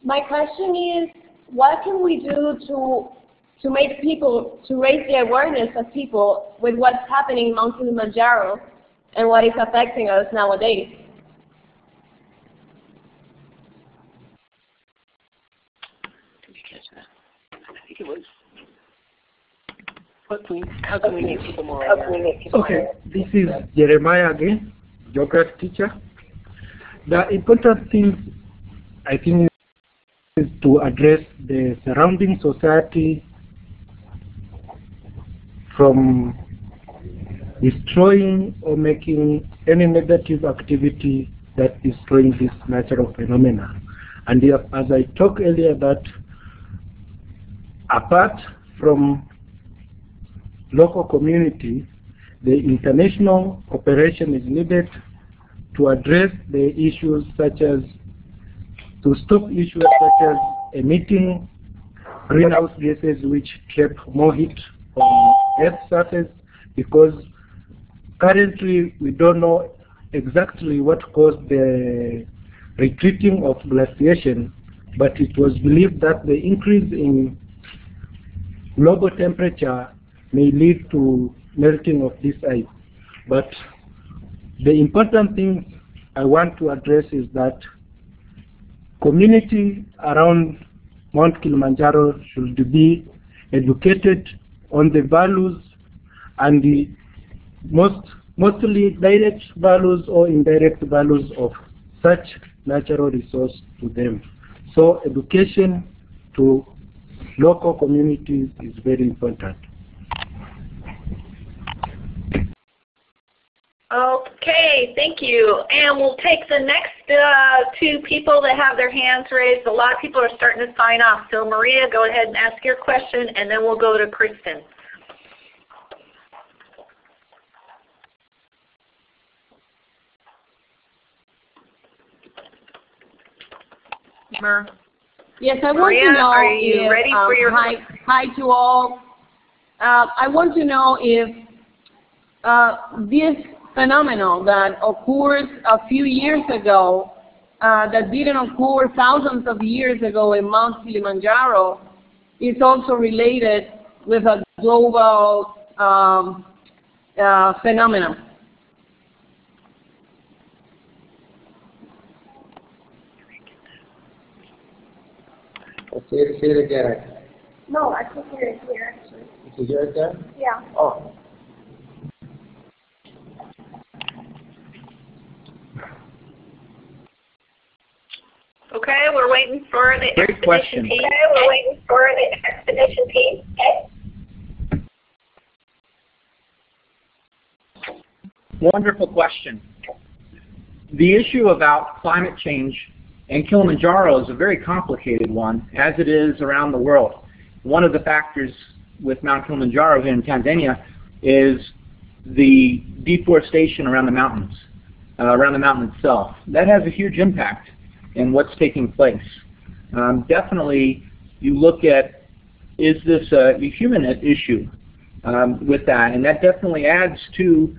Speaker 20: My question is, what can we do to make people, to raise the awareness of people with what's happening in Mount Kilimanjaro and what is affecting us nowadays?
Speaker 4: Did you catch that? I think it was.
Speaker 2: How can we make people more aware?
Speaker 13: Okay, this is Jeremiah again, geography teacher. The important thing, I think, is to address the surrounding society from destroying or making any negative activity that destroys this natural phenomena. And as I talked earlier, that apart from local community, the international cooperation is needed to address the issues such as, to stop issues such as emitting greenhouse gases which trap more heat on Earth's surface, because currently we don't know exactly what caused the retreating of glaciation, but it was believed that the increase in global temperature may lead to melting of this ice. But the important thing I want to address is that community around Mount Kilimanjaro should be educated on the values and the mostly direct values or indirect values of such natural resource to them. So education to local communities is very important.
Speaker 1: Okay, thank you. And we'll take the next two people that have their hands raised. A lot of people are starting to sign off. So Maria, go ahead and ask your question, and then we'll go to Kristen.
Speaker 21: Yes, I want
Speaker 1: Maria,
Speaker 21: to know
Speaker 1: are you
Speaker 21: if,
Speaker 1: ready for your
Speaker 21: hi to all. I want to know if this phenomenon that occurs a few years ago, that didn't occur thousands of years ago in Mount Kilimanjaro, is also related with a global phenomenon.
Speaker 4: Say it again.
Speaker 10: No, I can hear it here, actually.
Speaker 4: You can hear it there?
Speaker 10: Yeah.
Speaker 4: Oh.
Speaker 1: Okay, we're waiting for the
Speaker 4: Great
Speaker 1: expedition
Speaker 4: question.
Speaker 1: team. Okay, we're waiting for the expedition team. Okay.
Speaker 4: Wonderful question. The issue about climate change and Kilimanjaro is a very complicated one, as it is around the world. One of the factors with Mount Kilimanjaro here in Tanzania is the deforestation around the mountains, around the mountain itself. That has a huge impact in what's taking place. Definitely, you look at, is this a human issue with that? And that definitely adds to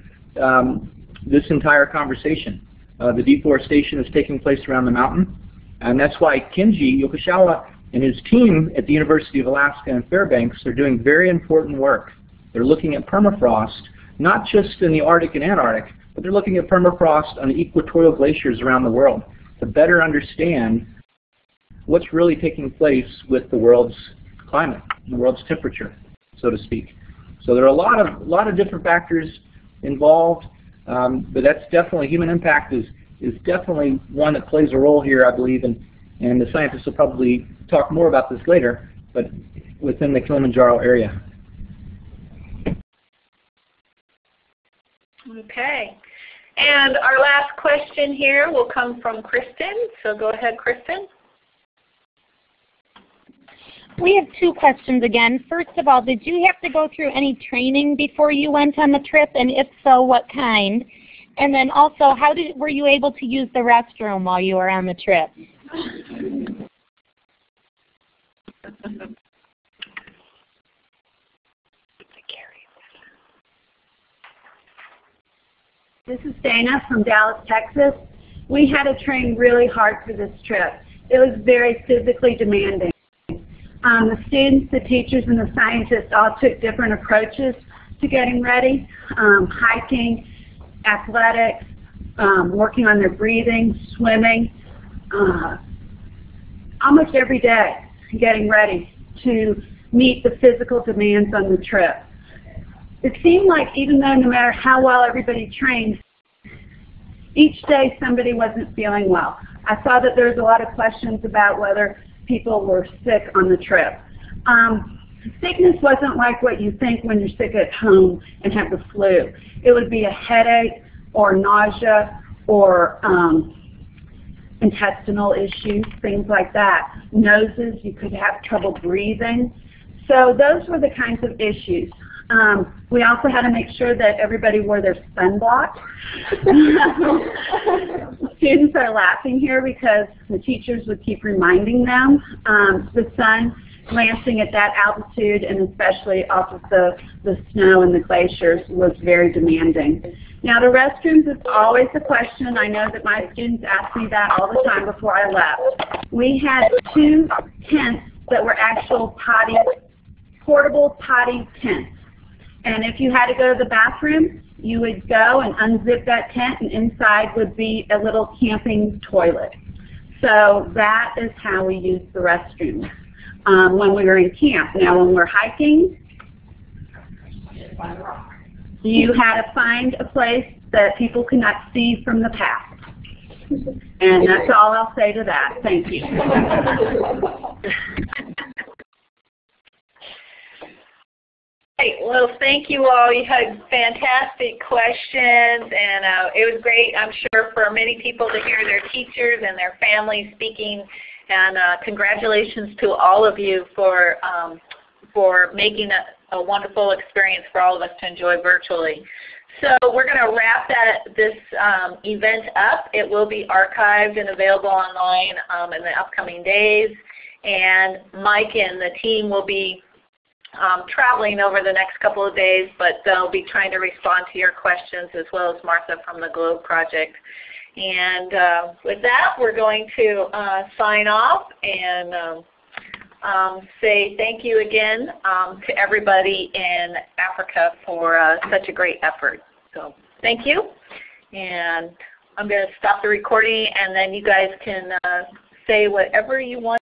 Speaker 4: this entire conversation. The deforestation is taking place around the mountain, and that's why Kenji Yokosawa and his team at the University of Alaska in Fairbanks are doing very important work. They're looking at permafrost, not just in the Arctic and Antarctic, but they're looking at permafrost on the equatorial glaciers around the world to better understand what's really taking place with the world's climate, the world's temperature, so to speak. So there are a lot of different factors involved. But that's definitely, human impact is definitely one that plays a role here, I believe, and the scientists will probably talk more about this later, but within the Kilimanjaro area.
Speaker 1: Okay. And our last question here will come from Kristen. So go ahead, Kristen.
Speaker 18: We have two questions again. First of all, did you have to go through any training before you went on the trip, and if so, what kind? And then also, were you able to use the restroom while you were on the trip?
Speaker 12: This is Dana from Dallas, Texas. We had to train really hard for this trip. It was very physically demanding. The students, the teachers, and the scientists all took different approaches to getting ready. Hiking, athletics, working on their breathing, swimming, almost every day getting ready to meet the physical demands on the trip. it seemed like even though no matter how well everybody trained, each day somebody wasn't feeling well. I saw that there was a lot of questions about whether people were sick on the trip. Sickness wasn't like what you think when you're sick at home and have the flu. It would be a headache or nausea or intestinal issues, things like that. Noses, you could have trouble breathing. So those were the kinds of issues. We also had to make sure that everybody wore their sunblock. Students are laughing here because the teachers would keep reminding them. The sun glancing at that altitude, and especially off of the snow and the glaciers, was very demanding. Now the restrooms is always a question. I know that my students ask me that all the time before I left. We had 2 tents that were actual portable potty tents. And if you had to go to the bathroom, you would go and unzip that tent, and inside would be a little camping toilet. So that is how we used the restrooms when we were in camp. Now when we're hiking, you had to find a place that people could not see from the path. And that's all I'll say to that. Thank you.
Speaker 1: Great. Well, thank you all. You had fantastic questions, and it was great, I'm sure, for many people to hear their teachers and their families speaking. And congratulations to all of you for making a wonderful experience for all of us to enjoy virtually. So we're going to wrap this event up. It will be archived and available online in the upcoming days. And Mike and the team will be traveling over the next couple of days, but they'll be trying to respond to your questions, as well as Martha from the Globe Project. And with that, we're going to sign off and say thank you again to everybody in Africa for such a great effort. So thank you. And I'm going to stop the recording, and then you guys can say whatever you want.